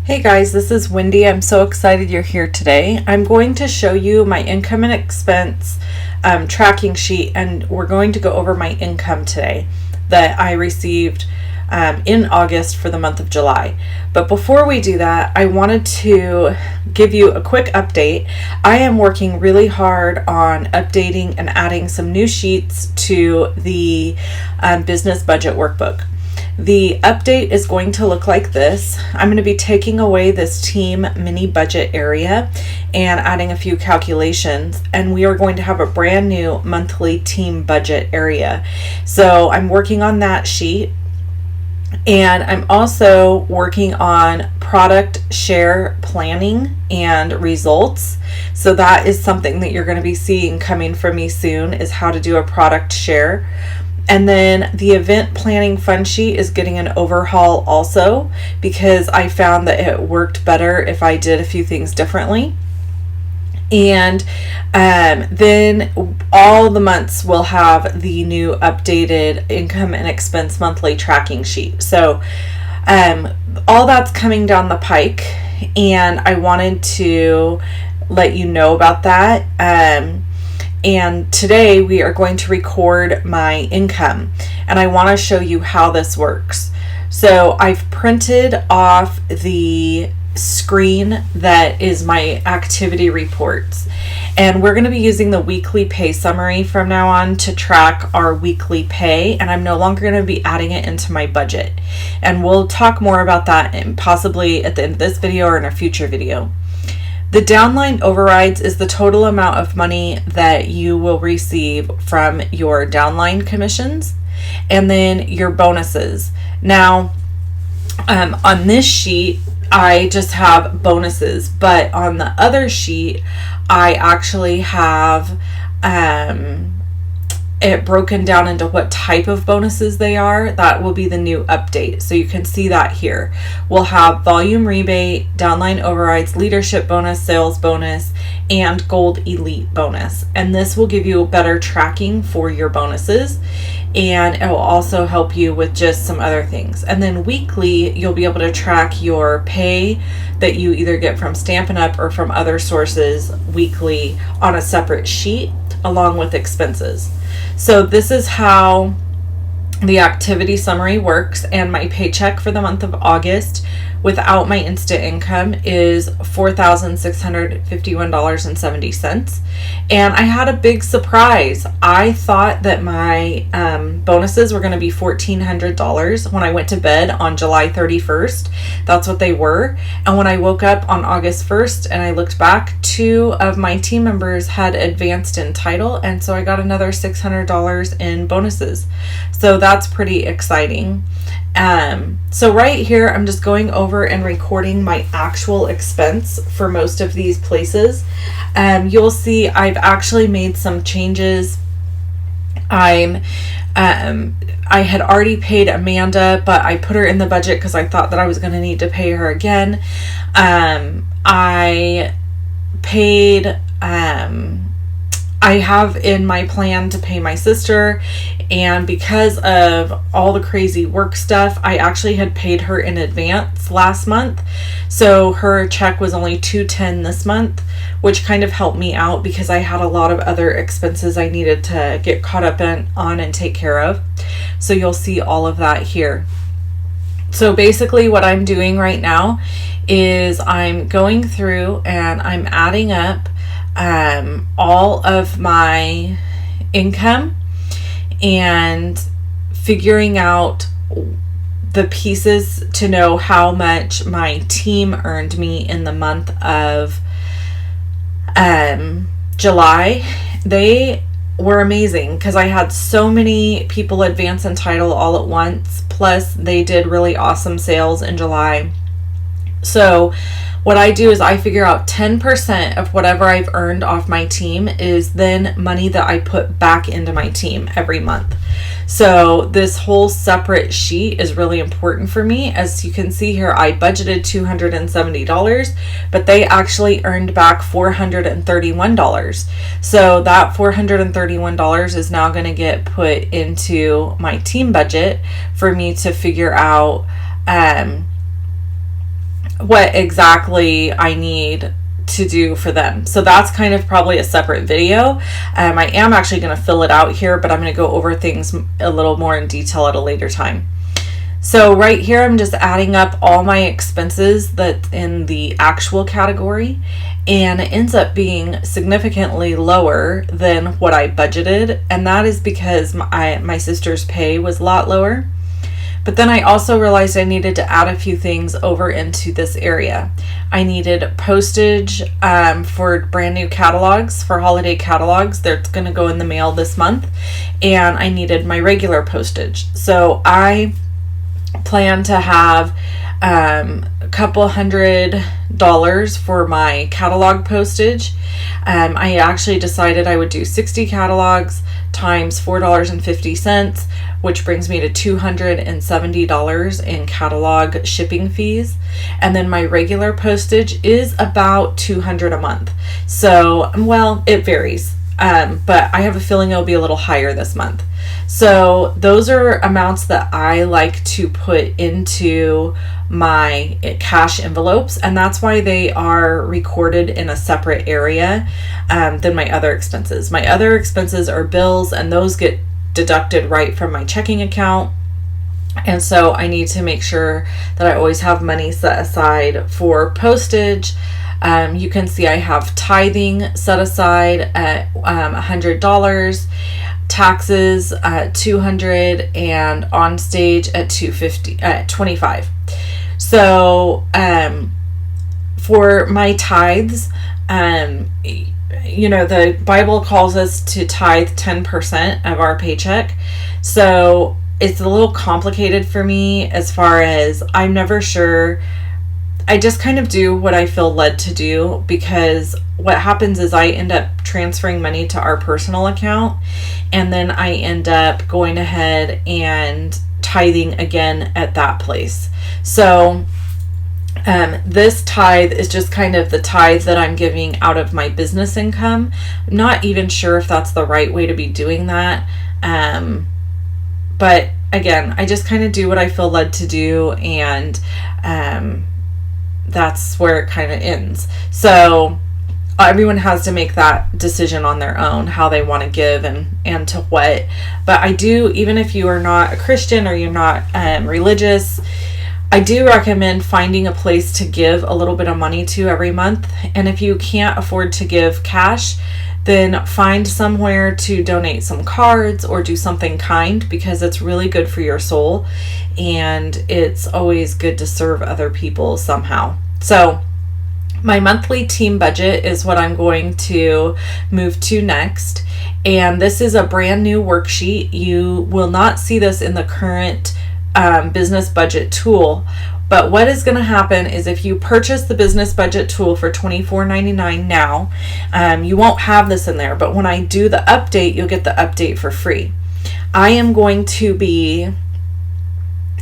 Hey guys, this is Wendy. I'm so excited you're here today. I'm going to show you my income and expense tracking sheet, and we're going to go over my income today that I received in August for the month of July. But before we do that, I wanted to give you a quick update. I am working really hard on updating and adding some new sheets to the business budget workbook. The update is going to look like this. I'm going to be taking away this team mini budget area and adding a few calculations, and we are going to have a brand new monthly team budget area. So I'm working on that sheet, and I'm also working on product share planning and results. So that is something that you're going to be seeing coming from me soon, is how to do a product share. And then the event planning fun sheet is getting an overhaul also, because I found that it worked better if I did a few things differently. And then all the months will have the new updated income and expense monthly tracking sheet. So all that's coming down the pike, and I wanted to let you know about that. And today we are going to record my income, and I want to show you how this works. So I've printed off the screen that is my activity reports, and we're going to be using the weekly pay summary from now on to track our weekly pay, and I'm no longer going to be adding it into my budget. And we'll talk more about that and possibly at the end of this video or in a future video. The downline overrides is the total amount of money that you will receive from your downline commissions, and then your bonuses. Now, on this sheet, I just have bonuses, but on the other sheet, I actually have it broken down into what type of bonuses they are. That will be the new update. So you can see that here. We'll have volume rebate, downline overrides, leadership bonus, sales bonus, and gold elite bonus. And this will give you a better tracking for your bonuses. And it will also help you with just some other things. And then weekly, you'll be able to track your pay that you either get from Stampin' Up! Or from other sources weekly on a separate sheet, along with expenses. So this is how the activity summary works, and my paycheck for the month of August without my instant income is $4,651.70. And I had a big surprise. I thought that my bonuses were going to be $1,400 when I went to bed on July 31st. That's what they were. And when I woke up on August 1st and I looked back, 2 of my team members had advanced in title, and so I got another $600 in bonuses. So that's pretty exciting. So right here, I'm just going over and recording my actual expense for most of these places. You'll see I've actually made some changes. I had already paid Amanda, but I put her in the budget because I thought that I was going to need to pay her again. I paid, I have in my plan to pay my sister, and because of all the crazy work stuff, I actually had paid her in advance last month, so her check was only $210 this month, which kind of helped me out because I had a lot of other expenses I needed to get caught up on and take care of. So you'll see all of that here. So basically what I'm doing right now is I'm going through and I'm adding up all of my income and figuring out the pieces to know how much my team earned me in the month of July. They were amazing because I had so many people advance in title all at once, plus they did really awesome sales in July. So what I do is I figure out 10% of whatever I've earned off my team is then money that I put back into my team every month. So this whole separate sheet is really important for me. As you can see here, I budgeted $270, but they actually earned back $431. So that $431 is now going to get put into my team budget for me to figure out what exactly I need to do for them. So that's kind of probably a separate video. I am actually going to fill it out here, but I'm going to go over things a little more in detail at a later time. So right here, I'm just adding up all my expenses that's in the actual category, and it ends up being significantly lower than what I budgeted. And that is because my sister's pay was a lot lower. But then I also realized I needed to add a few things over into this area. I needed postage for brand new catalogs, for holiday catalogs. That's going to go in the mail this month. And I needed my regular postage. So I plan to have a couple $100 for my catalog postage. I actually decided I would do 60 catalogs times $4.50, which brings me to $270 in catalog shipping fees. And then my regular postage is about $200 a month. So, well, it varies. But I have a feeling it'll be a little higher this month. So those are amounts that I like to put into my cash envelopes, and that's why they are recorded in a separate area than my other expenses. My other expenses are bills, and those get deducted right from my checking account. And so I need to make sure that I always have money set aside for postage. You can see I have tithing set aside at $100, taxes at $200, and on stage at $25. So for my tithes, the Bible calls us to tithe 10% of our paycheck. So it's a little complicated for me as far as I'm never sure. I just kind of do what I feel led to do, because what happens is I end up transferring money to our personal account, and then I end up going ahead and tithing again at that place. So this tithe is just kind of the tithe that I'm giving out of my business income. I'm not even sure if that's the right way to be doing that. But again, I just kind of do what I feel led to do, and that's where it kind of ends. So everyone has to make that decision on their own, how they want to give and to what. But I do, even if you are not a Christian or you're not religious, I do recommend finding a place to give a little bit of money to every month. And if you can't afford to give cash, then find somewhere to donate some cards or do something kind, because it's really good for your soul, and it's always good to serve other people somehow. So my monthly team budget is what I'm going to move to next. And this is a brand new worksheet. You will not see this in the current business budget tool. But what is going to happen is if you purchase the business budget tool for $24.99 now, you won't have this in there. But when I do the update, you'll get the update for free. I am going to be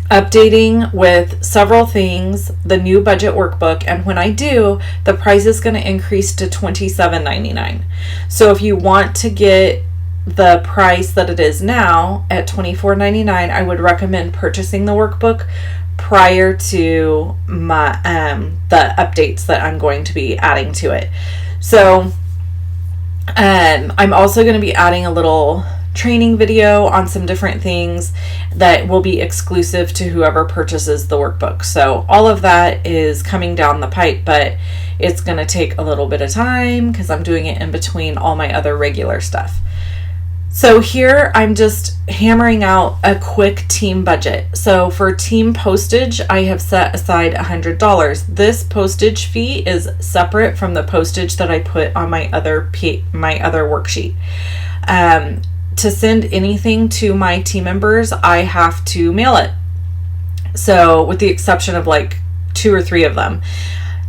updating with several things, the new budget workbook, and when I do, the price is going to increase to $27.99. So if you want to get the price that it is now at $24.99, I would recommend purchasing the workbook prior to my the updates that I'm going to be adding to it. So I'm also going to be adding a little training video on some different things that will be exclusive to whoever purchases the workbook. So all of that is coming down the pipe, but it's going to take a little bit of time because I'm doing it in between all my other regular stuff. So here I'm just hammering out a quick team budget. So for team postage, I have set aside $100. This postage fee is separate from the postage that I put on my other worksheet. To send anything to my team members, I have to mail it. So with the exception of like 2 or 3 of them.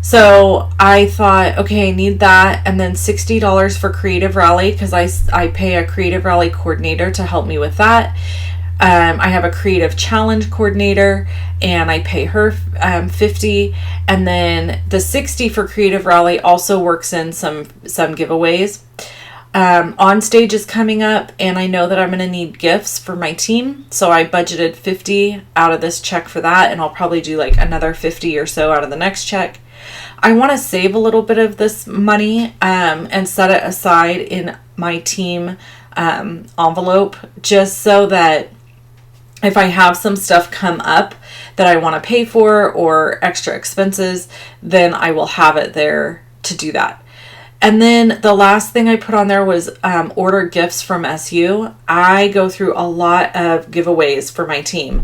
So I thought, okay, I need that, and then $60 for Creative Rally, because I pay a Creative Rally coordinator to help me with that. I have a Creative Challenge coordinator, and I pay her $50, and then the $60 for Creative Rally also works in some giveaways. On stage is coming up, and I know that I'm going to need gifts for my team. So I budgeted 50 out of this check for that, and I'll probably do like another 50 or so out of the next check. I want to save a little bit of this money and set it aside in my team envelope, just so that if I have some stuff come up that I want to pay for or extra expenses, then I will have it there to do that. And then the last thing I put on there was order gifts from SU. I go through a lot of giveaways for my team,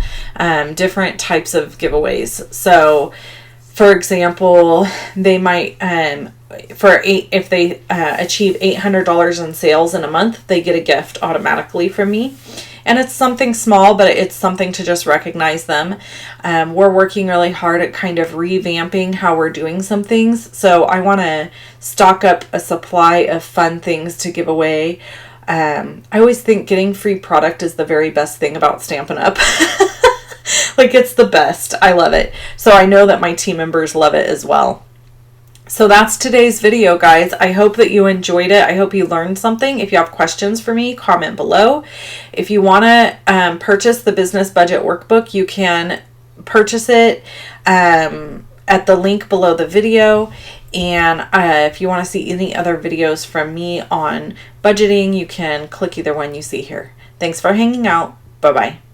different types of giveaways. So, for example, they might, if they achieve $800 in sales in a month, they get a gift automatically from me. And it's something small, but it's something to just recognize them. We're working really hard at kind of revamping how we're doing some things. So I want to stock up a supply of fun things to give away. I always think getting free product is the very best thing about Stampin' Up. Like, it's the best. I love it. So I know that my team members love it as well. So that's today's video, guys. I hope that you enjoyed it. I hope you learned something. If you have questions for me, comment below. If you want to purchase the Business Budget Workbook, you can purchase it at the link below the video. And if you want to see any other videos from me on budgeting, you can click either one you see here. Thanks for hanging out. Bye-bye.